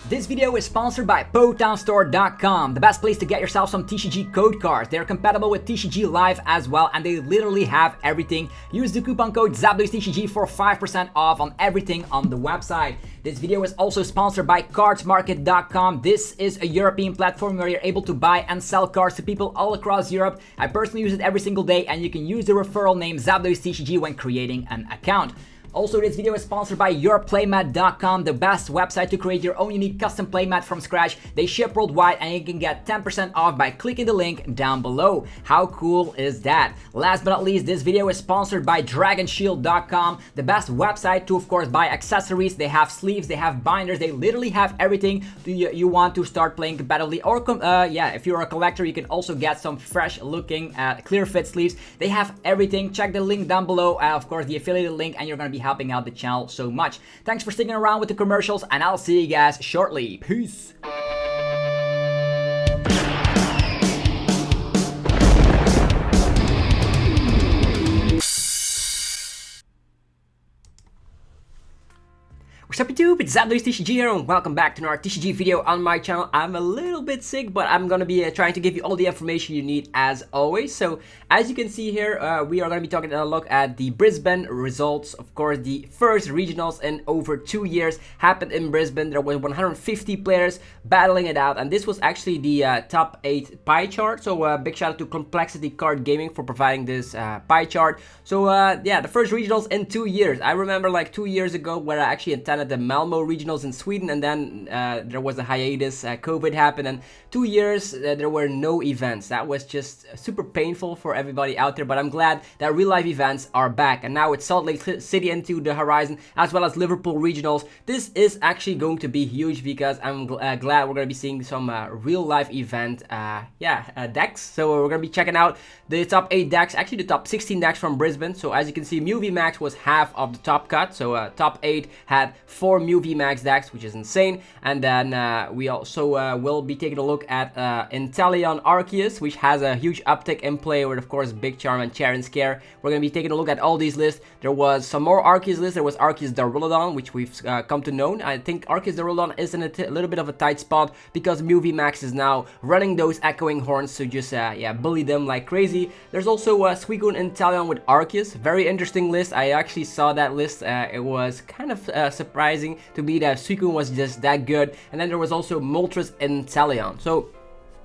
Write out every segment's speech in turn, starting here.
This video is sponsored by PoketownStore.com, the best place to get yourself some TCG code cards. They're compatible with TCG Live as well, and they literally have everything. Use the coupon code ZapdosTCG for 5% off on everything on the website. This video is also sponsored by CARDMARKET.com. This is a European platform where you're able to buy and sell cards to people all across Europe. I personally use it every single day, and you can use the referral name ZapdosTCG when creating an account. Also, this video is sponsored by yourplaymat.com, the best website to create your own unique custom playmat from scratch. They ship worldwide and you can get 10% off by clicking the link down below. How cool is that? Last but not least, this video is sponsored by dragonshield.com, the best website to, of course, buy accessories. They have sleeves, they have binders, they literally have everything you want to start playing competitively. Or, if you're a collector, you can also get some fresh looking clear fit sleeves. They have everything. Check the link down below, of course, the affiliated link, and you're going to be helping out the channel so much. Thanks for sticking around with the commercials, and I'll see you guys shortly. Peace. What's up YouTube, it's ZapdosTCG here and welcome back to another TCG video on my channel. I'm a little bit sick, but I'm gonna be trying to give you all the information you need as always. So as you can see here, we are gonna be taking a look at the Brisbane results. Of course, the first regionals in over 2 years happened in Brisbane. There were 150 players battling it out, and this was actually the top 8 pie chart. So big shout out to Complexity Card Gaming for providing this pie chart. So yeah, the first regionals in 2 years. I remember like 2 years ago where I actually attended the Malmo regionals in Sweden, and then there was a hiatus, COVID happened, and 2 years there were no events. That was just super painful for everybody out there, but I'm glad that real life events are back, and now it's Salt Lake City into the horizon, as well as Liverpool regionals. This is actually going to be huge because I'm glad we're going to be seeing some real life event decks. So we're going to be checking out the top 8 decks, actually the top 16 decks from Brisbane. So as you can see, Mew VMAX was half of the top cut, so top 8 had 4 Mew VMAX decks, which is insane. And then we also will be taking a look at Inteleon Arceus, which has a huge uptick in play with, of course, Big Charm and Chair and Scare. We're going to be taking a look at all these lists. There was some more Arceus lists. There was Arceus Darulodon, which we've come to know. I think Arceus Darulodon is in a little bit of a tight spot because Mew VMAX is now running those echoing horns, so just bully them like crazy. There's also Suicune Inteleon with Arceus. Very interesting list. I actually saw that list. It was kind of surprising to be that Suicune was just that good. And then there was also Moltres Inteleon. So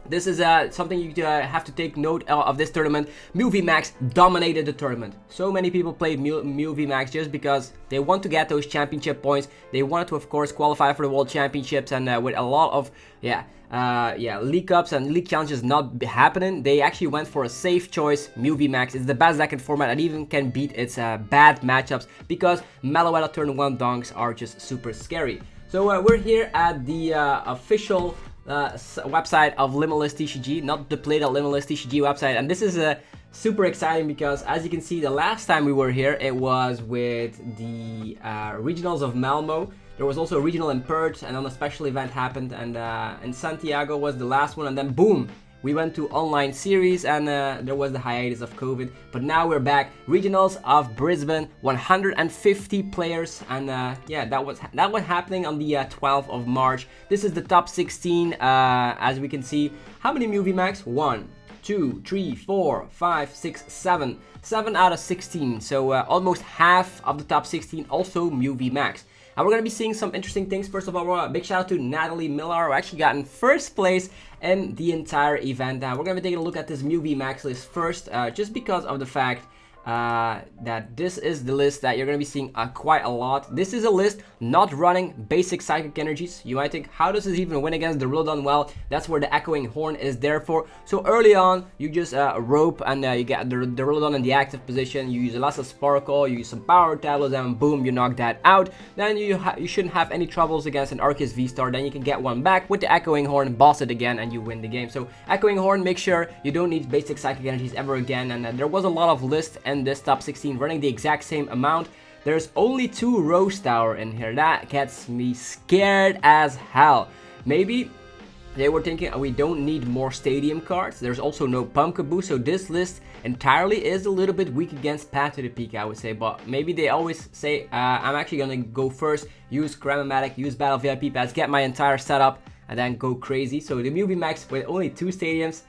this is something you have to take note of this tournament. Mew VMAX dominated the tournament. So many people played Mew VMAX just because they want to get those championship points. They wanted to, of course, qualify for the World Championships, and with a lot of league ups and league challenges not happening, they actually went for a safe choice. Mew VMAX is the best deck in format and even can beat its bad matchups because Meloetta turn 1 donks are just super scary. So we're here at the official website of Limitless TCG, not the Play.Limitless TCG website, and this is super exciting because, as you can see, the last time we were here, it was with the regionals of Malmo. There was also a regional in Perth, and then a special event happened, and in Santiago was the last one, and then boom, we went to online series, and there was the hiatus of COVID, but now we're back. Regionals of Brisbane, 150 players, and that was happening on the 12th of March. This is the top 16, as we can see. How many Mew VMAX? 1, 2, 3, 4, 5, 6, 7. 7 out of 16, so almost half of the top 16 also Mew VMAX. And we're going to be seeing some interesting things. First of all, big shout out to Natalie Millar, who actually got in first place in the entire event. We're going to be taking a look at this Mew VMAX list first, just because of the fact that this is the list that you're going to be seeing quite a lot. This is a list not running basic psychic energies. You might think, how does this even win against the Darulodon? Well, that's where the echoing horn is there for. So early on, you just rope, and you get the Darulodon in the active position. You use a Lassa Sparkle, you use some power tablets, and boom, you knock that out. Then you shouldn't have any troubles against an Arceus VSTAR. Then you can get one back with the echoing horn, boss it again, and you win the game. So echoing horn, make sure you don't need basic psychic energies ever again. And there was a lot of lists in this top 16 running the exact same amount. There's only 2 Rose Tower in here. That gets me scared as hell. Maybe They were thinking we don't need more stadium cards. There's also no Pumpkaboo, so this list entirely is a little bit weak against Path to the Peak, I would say. But maybe they always say, I'm actually gonna go first, use CARDMARKET, use Battle VIP Pass, get my entire setup, and then go crazy. So the Mew VMAX with only 2 stadiums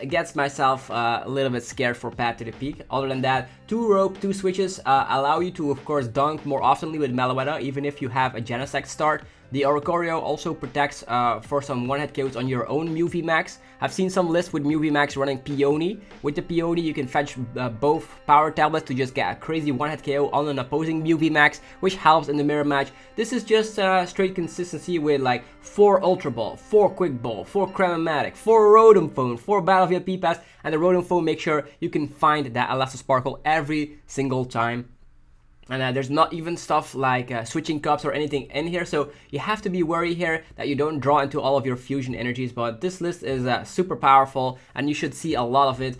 gets myself a little bit scared for Path to the Peak. Other than that, 2 rope, 2 switches allow you to, of course, dunk more oftenly with Meloetta, even if you have a Genesect start. The Oricorio also protects for some one-hit KOs on your own Mew VMAX. I've seen some lists with Mew VMAX running Peony. With the Peony, you can fetch both power tablets to just get a crazy one-hit KO on an opposing Mew VMAX, which helps in the mirror match. This is just straight consistency with like 4 Ultra Ball, 4 Quick Ball, 4 CARDMARKET, 4 Rotom Phone, 4 Battle VIP Pass, and the Rotom Phone, make sure you can find that Elastasparkle every single time. And there's not even stuff like switching cups or anything in here, so you have to be worried here that you don't draw into all of your fusion energies. But this list is super powerful, and you should see a lot of it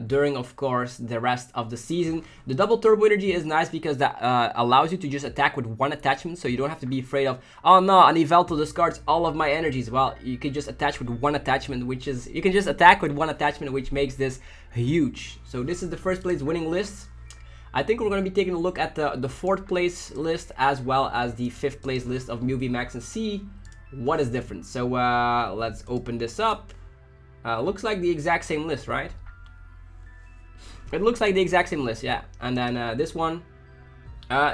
during, of course, the rest of the season. The double turbo energy is nice because that allows you to just attack with 1 attachment, so you don't have to be afraid of, oh no, an Yveltal discards all of my energies. Well, you can just attach with 1 attachment, which is, you can just attack with 1 attachment, which makes this huge. So this is the first place winning list. I think we're going to be taking a look at the 4th place list as well as the 5th place list of Mew VMAX and see what is different. So let's open this up. Looks like the exact same list, right? It looks like the exact same list, yeah. And then this one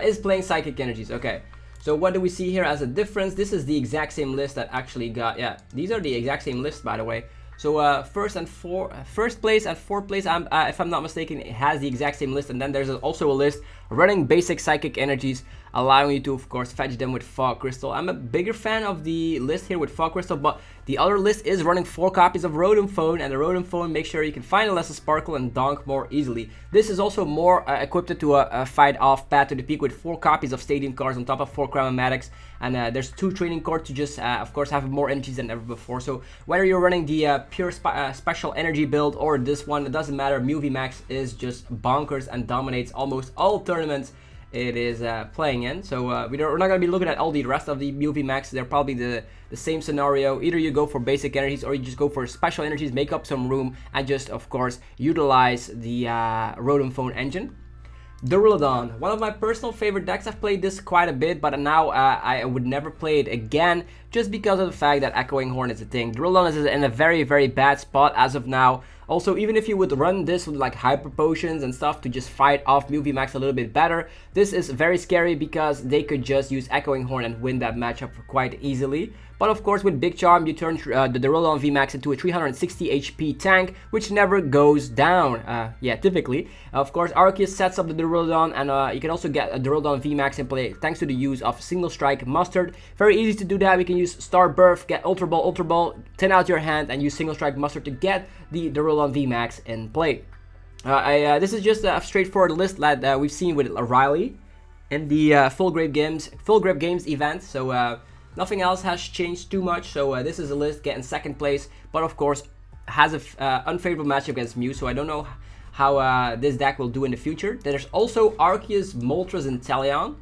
is playing Psychic Energies. Okay, so what do we see here as a difference? This is the exact same list that actually got, yeah, these are the exact same lists, by the way. So first place and 4th place, if I'm not mistaken, it has the exact same list. And then there's also a list running basic Psychic Energies, allowing you to, of course, fetch them with Fog Crystal. I'm a bigger fan of the list here with Fog Crystal, but the other list is running 4 copies of Rotom Phone, and the Rotom Phone makes sure you can find Elastasparkle and donk more easily. This is also more equipped to fight off Path to the Peak with 4 copies of Stadium cards on top of 4 CARDMARKETs, and there's 2 training cards to just, of course, have more energies than ever before. So whether you're running the pure special energy build or this one, it doesn't matter. Mew VMAX is just bonkers and dominates almost all tournaments it is playing in. So we're not going to be looking at all the rest of the Mew VMAX. They're probably the same scenario. Either you go for basic energies or you just go for special energies, make up some room, and just, of course, utilize the Rotom Phone engine. Duraludon, one of my personal favorite decks. I've played this quite a bit, but now I would never play it again just because of the fact that Echoing Horn is a thing. Duraludon is in a very, very bad spot as of now. Also, even if you would run this with like Hyper Potions and stuff to just fight off Mew VMAX a little bit better, this is very scary because they could just use Echoing Horn and win that matchup quite easily. But of course, with Big Charm, you turn the Duraludon VMAX into a 360 HP tank, which never goes down. Yeah, typically. Of course, Arceus sets up the Duraludon, and you can also get a Duraludon VMAX in play thanks to the use of Single Strike Mustard. Very easy to do that. We can use Star Birth, get Ultra Ball, 10 out your hand, and use Single Strike Mustard to get the Duraludon VMAX in play. This is just a straightforward list that we've seen with Riley in the Full Grip Games event. So nothing else has changed too much. So this is a list getting 2nd place, but of course has a unfavorable matchup against Mew. So I don't know how this deck will do in the future. There's also Arceus, Moltres, and Inteleon.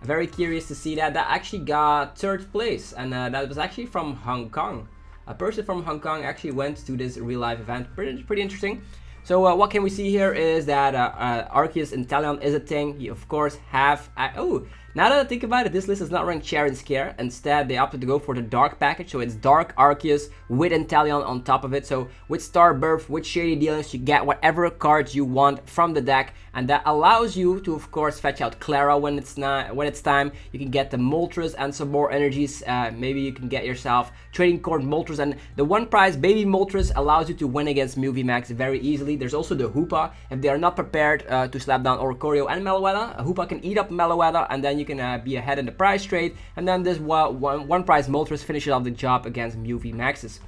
Very curious to see that. That actually got 3rd place, and that was actually from Hong Kong. A person from Hong Kong actually went to this real life event. Pretty interesting. So what can we see here is that Arceus Inteleon is a thing. You of course have... oh, now that I think about it, this list is not running Cheer and Scare. Instead, they opted to go for the Dark package. So it's Dark Arceus with Inteleon on top of it. So with Star Birth, with Shady Dealings, you get whatever cards you want from the deck. And that allows you to, of course, fetch out Clara when it's time. You can get the Moltres and some more energies. Maybe you can get yourself Trading Card Moltres. And the 1 prize Baby Moltres allows you to win against Mew VMAX very easily. There's also the Hoopa. If they are not prepared to slap down Oricorio and Meloetta, Hoopa can eat up Meloetta, and then you can be ahead in the prize trade. And then this one prize Moltres finishes off the job against Mew VMAXs.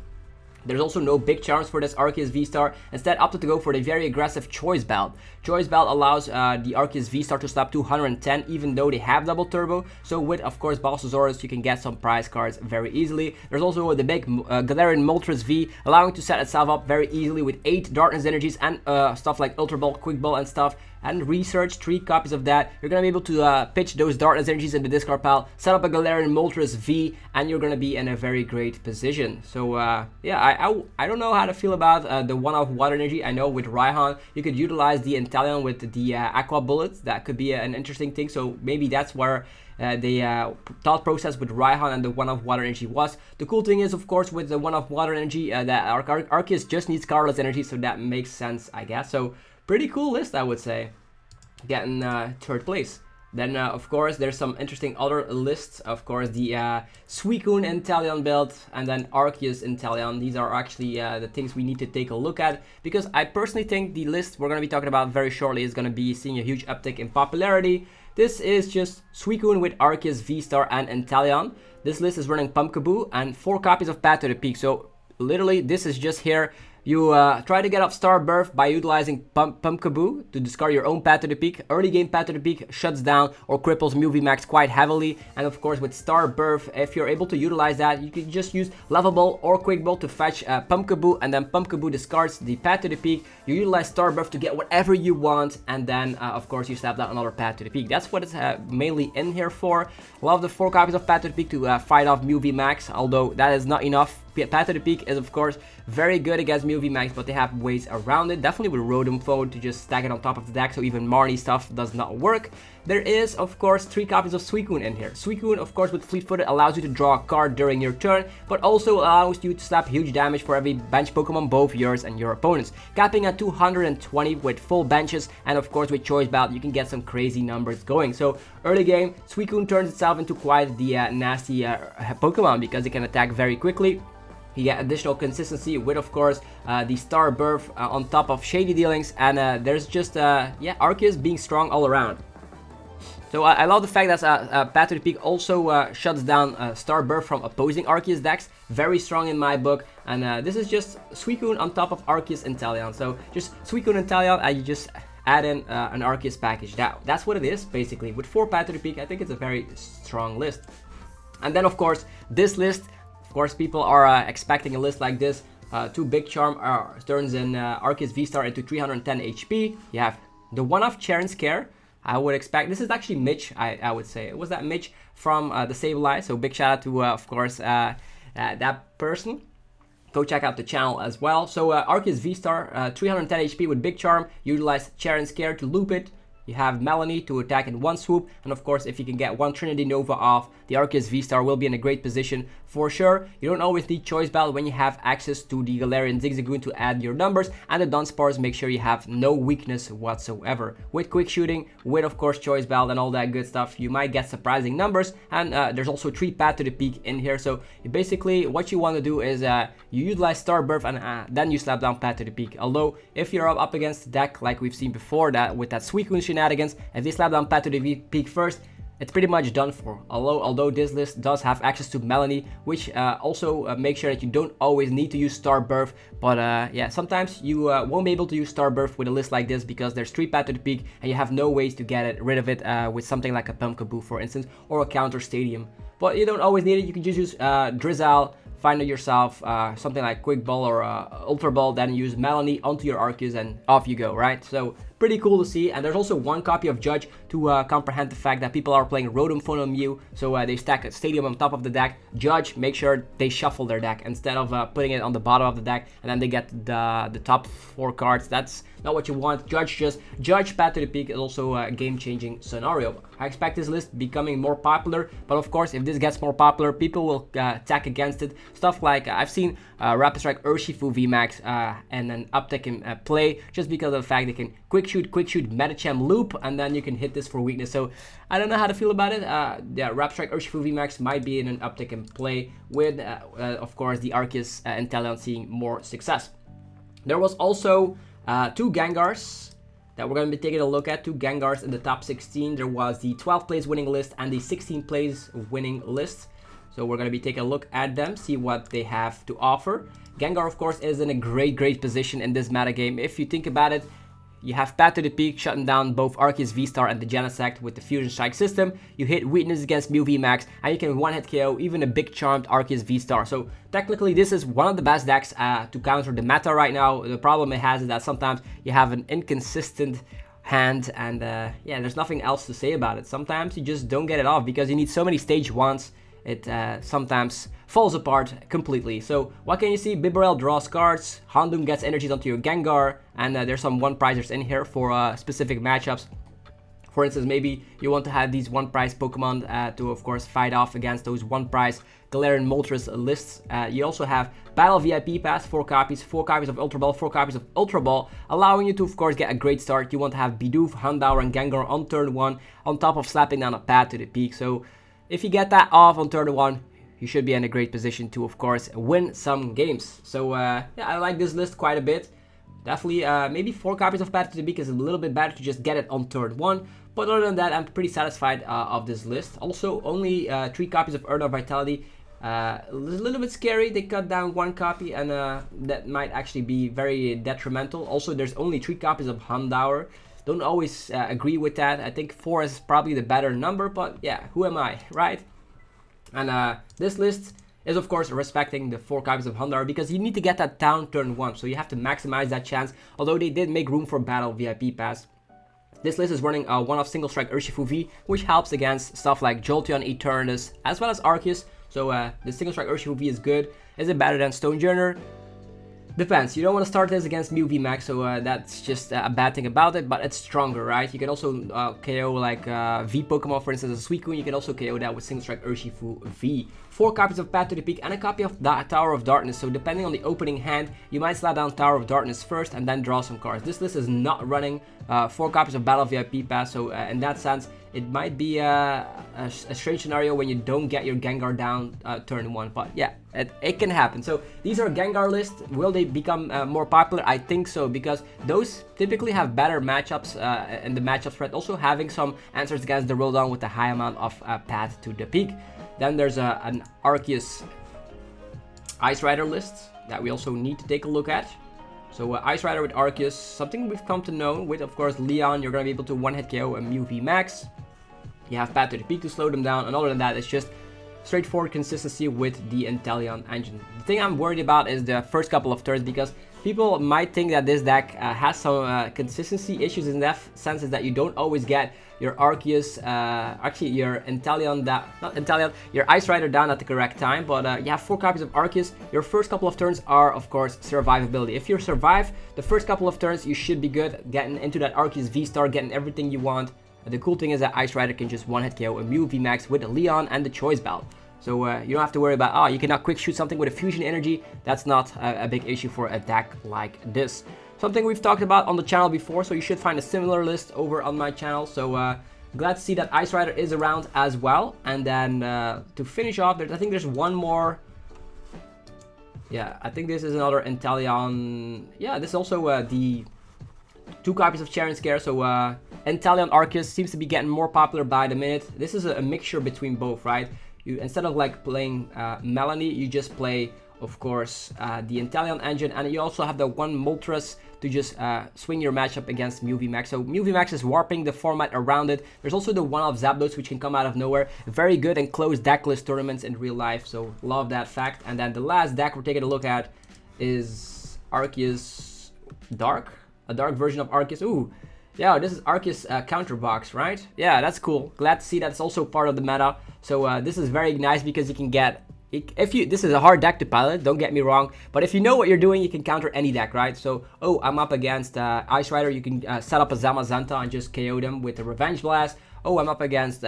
There's also no big charms for this Arceus VSTAR. Instead, opted to go for the very aggressive Choice Belt. Choice Belt allows the Arceus VSTAR to slap 210 even though they have double turbo. So with, of course, Balsasaurus, you can get some prize cards very easily. There's also the big Galarian Moltres V, allowing to set itself up very easily with 8 Darkness energies and stuff like Ultra Ball, Quick Ball and stuff. and research, 3 copies of that. You're gonna be able to pitch those Darkness energies in the discard pile, set up a Galarian Moltres V, and you're gonna be in a very great position. So yeah, I don't know how to feel about the one-off water energy. I know with Raihan you could utilize the Inteleon with the Aqua Bullets. That could be an interesting thing. So maybe that's where the thought process with Raihan and the one-off water energy was. The cool thing is, of course, with the one-off water energy, that Arceus just needs colorless energy, so that makes sense, I guess. So pretty cool list, I would say, getting 3rd place. Then, of course, there's some interesting other lists. Of course, the Suicune Inteleon build, and then Arceus Inteleon. These are actually the things we need to take a look at, because I personally think the list we're going to be talking about very shortly is going to be seeing a huge uptick in popularity. This is just Suicune with Arceus VSTAR and Inteleon. This list is running Pumpkaboo and 4 copies of Path to the Peak. So literally, this is just here. You try to get off Star Birth by utilizing Pumpkaboo to discard your own Path to the Peak. Early game Path to the Peak shuts down or cripples Mew VMAX quite heavily. And of course with Star Birth, if you're able to utilize that, you can just use Level Ball or Quick Ball to fetch Pumpkaboo, and then Pumpkaboo discards the Path to the Peak. You utilize Star Birth to get whatever you want, and then of course you slap down another Path to the Peak. That's what it's mainly in here for. Love the 4 copies of Path to the Peak to fight off Mew VMAX, although that is not enough. Path to the Peak is of course very good against Mew VMAX, but they have ways around it. Definitely with Rotom Phone to just stack it on top of the deck, so even Marnie stuff does not work. There is of course 3 copies of Suicune in here. Suicune of course with Fleet-Footed allows you to draw a card during your turn, but also allows you to slap huge damage for every bench Pokemon, both yours and your opponents. Capping at 220 with full benches, and of course with Choice Belt you can get some crazy numbers going. So early game, Suicune turns itself into quite the nasty Pokemon, because it can attack very quickly. You get additional consistency with, of course, the Star Birth on top of Shady Dealings, and there's just, yeah, Arceus being strong all around. So I love the fact that Path to the Peak also shuts down Star Birth from opposing Arceus decks. Very strong in my book, and this is just Suicune on top of Arceus Inteleon. So just Suicune Inteleon, and you just add in an Arceus package. That's what it is, basically. With 4 Path to the Peak, I think it's a very strong list. And then, of course, this list, of course, people are expecting a list like this. 2 Big Charm turns in Arceus VSTAR into 310 HP. You have the one-off Charon Scare. I would expect, this is actually Mitch, I would say. It was that Mitch from the Sableye, so big shout out to, of course, that person. Go check out the channel as well. So Arceus VSTAR, 310 HP with Big Charm. Utilize Charon Scare to loop it. You have Melanie to attack in 1 swoop, and of course if you can get 1 Trinity Nova off, the Arceus VSTAR will be in a great position for sure. You don't always need Choice Belt when you have access to the Galarian Zigzagoon to add your numbers, and the Dunsparce make sure you have no weakness whatsoever. With Quick Shooting, with of course Choice Belt and all that good stuff, you might get surprising numbers, and there's also 3 Path to the Peak in here. So basically what you want to do is you utilize Star Birth, and then you slap down Path to the Peak. Although if you're up against the deck like we've seen before, that with that Suicune shenanigans, if they slap down Path to the Peak first, it's pretty much done for. Although this list does have access to Melanie, which also makes sure that you don't always need to use Star Birth. But yeah, sometimes you won't be able to use Star Birth with a list like this, because there's 3 Path to the Peak and you have no ways to get rid of it with something like a Pumpkaboo, for instance, or a Counter Stadium. But you don't always need it. You can just use Drizzle, find it yourself, something like Quick Ball or Ultra Ball, then use Melanie onto your Arceus and off you go, right? So pretty cool to see. And there's also 1 copy of Judge to comprehend the fact that people are playing Rotom Phone on Mew, so they stack a Stadium on top of the deck. Judge, make sure they shuffle their deck instead of putting it on the bottom of the deck, and then they get the top 4 cards. That's not what you want. Judge Path to the Peak is also a game-changing scenario. I expect this list becoming more popular, but of course if this gets more popular, people will attack against it. Stuff like I've seen Rapid Strike Urshifu VMAX and an uptick in play, just because of the fact they can quick shoot Medicham loop, and then you can hit this for weakness. So I don't know how to feel about it. Yeah, Rapid Strike Urshifu VMAX might be in an uptick in play with of course the Arceus Inteleon seeing more success. There was also 2 Gengars that we're going to be taking a look at. 2 Gengars in the top 16. There was the 12th place winning list and the 16th place winning list. So we're going to be taking a look at them, see what they have to offer. Gengar, of course, is in a great position in this metagame. If you think about it, you have Path to the Peak shutting down both Arceus VSTAR and the Genesect with the Fusion Strike system. You hit weakness against Mew VMAX, and you can one-hit KO even a big charmed Arceus VSTAR. So technically this is one of the best decks to counter the meta right now. The problem it has is that sometimes you have an inconsistent hand, and yeah, there's nothing else to say about it. Sometimes you just don't get it off because you need so many stage 1s. It sometimes falls apart completely. So what can you see? Bibarel draws cards, Houndoom gets energies onto your Gengar, and there's some 1-prizers in here for specific matchups. For instance, maybe you want to have these 1-prize Pokemon to, of course, fight off against those 1-prize Galarian Moltres lists. You also have Battle VIP Pass, 4 copies of Ultra Ball, 4 copies of Ultra Ball, allowing you to, of course, get a great start. You want to have Bidoof, Houndour, and Gengar on turn 1, on top of slapping down a Path to the Peak. So if you get that off on turn 1, you should be in a great position to, of course, win some games. So yeah, I like this list quite a bit. Definitely, maybe 4 copies of Path to the Peak is a little bit better to just get it on turn 1. But other than that, I'm pretty satisfied of this list. Also, only 3 copies of Earth of Vitality. A little bit scary. They cut down 1 copy, and that might actually be very detrimental. Also, there's only 3 copies of Houndour. Don't always agree with that. I think 4 is probably the better number, but yeah, who am I, right? And this list is, of course, respecting the 4 copies of Houndour because you need to get that down turn 1, so you have to maximize that chance, although they did make room for Battle VIP Pass. This list is running a one-off single strike Urshifu V, which helps against stuff like Jolteon, Eternatus, as well as Arceus. So the single strike Urshifu V is good. Is it better than Stonejourner? Depends. You don't want to start this against Mew VMAX, so that's just a bad thing about it, but it's stronger, right? You can also KO like V Pokemon, for instance, a Suicune. You can also KO that with single strike Urshifu V. 4 copies of Path to the Peak and a copy of Tower of Darkness, so depending on the opening hand, you might slap down Tower of Darkness first and then draw some cards. This list is not running 4 copies of Battle VIP Pass, so in that sense, it might be a strange scenario when you don't get your Gengar down turn 1, but yeah, it can happen. So these are Gengar lists. Will they become more popular? I think so, because those typically have better matchups in the matchup spread, also having some answers against the Roldon with a high amount of Path to the Peak. Then there's an Arceus Ice Rider list that we also need to take a look at. So Ice Rider with Arceus, something we've come to know with, of course, Leon. You're going to be able to one-hit KO a Mew VMAX. You have Path to the Peak to slow them down, and other than that, it's just straightforward consistency with the Inteleon engine. The thing I'm worried about is the first couple of turns, because people might think that this deck has some consistency issues. In that sense, is that you don't always get your Arceus, actually your Inteleon, not Inteleon, your Ice Rider down at the correct time, but you have 4 copies of Arceus. Your first couple of turns are, of course, survivability. If you survive the first couple of turns, you should be good, getting into that Arceus VSTAR, getting everything you want. The cool thing is that Ice Rider can just one-hit KO a Mew VMAX with a Leon and the Choice Belt. So you don't have to worry about, oh, you cannot quick shoot something with a Fusion Energy. That's not a big issue for a deck like this. Something we've talked about on the channel before, so you should find a similar list over on my channel. So glad to see that Ice Rider is around as well. And then to finish off, I think there's one more. Yeah, I think this is another Inteleon. Yeah, this is also the 2 copies of Chariot Scare. So Inteleon Arceus seems to be getting more popular by the minute. This is a mixture between both, right? You, instead of like playing Melanie, you just play, of course, the Inteleon engine, and you also have the one Moltres to just swing your matchup against Mew VMAX. So Mew VMAX is warping the format around it. There's also the one-off Zapdos, which can come out of nowhere. Very good and close decklist tournaments in real life, so love that fact. And then the last deck we're taking a look at is Arceus Dark, a dark version of Arceus. Ooh, yeah, this is Arceus counter box, right? Yeah, that's cool. Glad to see that's also part of the meta. So this is very nice because you can get, this is a hard deck to pilot, don't get me wrong, but if you know what you're doing, you can counter any deck, right? So, oh, I'm up against Ice Rider, you can set up a Zamazenta and just KO them with a Revenge Blast. Oh, I'm up against,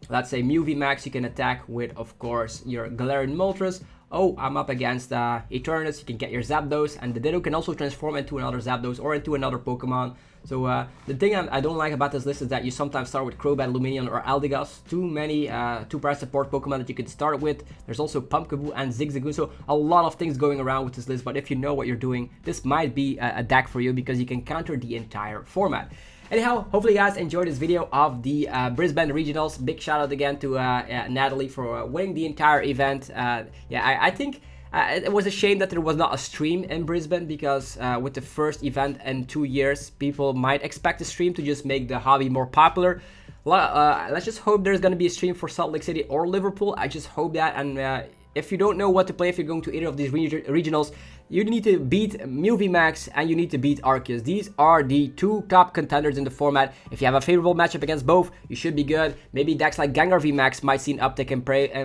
let's say, Mew VMAX, you can attack with, of course, your Galarian Moltres. Oh, I'm up against Eternatus, you can get your Zapdos, and the Ditto can also transform into another Zapdos or into another Pokemon. So the thing I don't like about this list is that you sometimes start with Crobat, Lumineon, or Aldegos. Too many 2-price support Pokemon that you could start with. There's also Pumpkaboo and Zigzagoon, so a lot of things going around with this list, but if you know what you're doing, this might be a deck for you because you can counter the entire format. Anyhow, hopefully you guys enjoyed this video of the Brisbane Regionals. Big shout out again to Natalie for winning the entire event. Yeah, I think it was a shame that there was not a stream in Brisbane because with the first event in 2 years, people might expect a stream to just make the hobby more popular. Let's just hope there's going to be a stream for Salt Lake City or Liverpool. I just hope that, and if you don't know what to play, if you're going to either of these regionals, you need to beat Mew VMAX and you need to beat Arceus. These are the two top contenders in the format. If you have a favorable matchup against both, you should be good. Maybe decks like Gengar VMAX might see an uptick in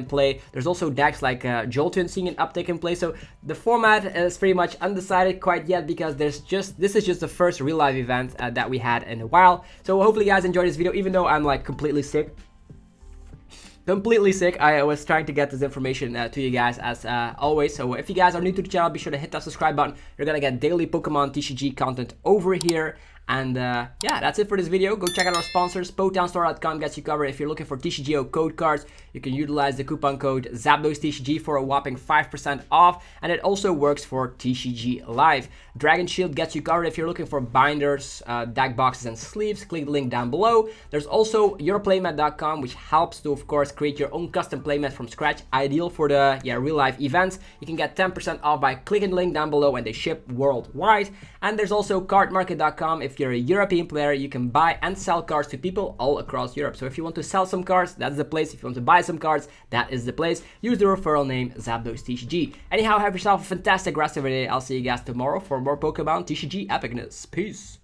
play. There's also decks like Jolteon seeing an uptick in play. So the format is pretty much undecided quite yet because this is just the first real life event that we had in a while. So hopefully you guys enjoyed this video, even though I'm like completely sick. I was trying to get this information to you guys as always. So if you guys are new to the channel, be sure to hit that subscribe button. You're gonna get daily Pokemon TCG content over here. And yeah, that's it for this video. Go check out our sponsors. PokemonStore.com gets you covered. If you're looking for TCGO code cards, you can utilize the coupon code ZapdosTCG for a whopping 5% off. And it also works for TCG Live. Dragon Shield gets you covered if you're looking for binders, deck boxes, and sleeves. Click the link down below. There's also yourplaymat.com, which helps to, of course, create your own custom playmat from scratch. Ideal for the real life events. You can get 10% off by clicking the link down below, and they ship worldwide. And there's also CARDMARKET.com. If you're a European player, you can buy and sell cards to people all across Europe. So if you want to sell some cards, that's the place. If you want to buy some cards, that is the place. Use the referral name ZapdosTCG. Anyhow, have yourself a fantastic rest of your day. I'll see you guys tomorrow for more Pokemon TCG epicness. Peace.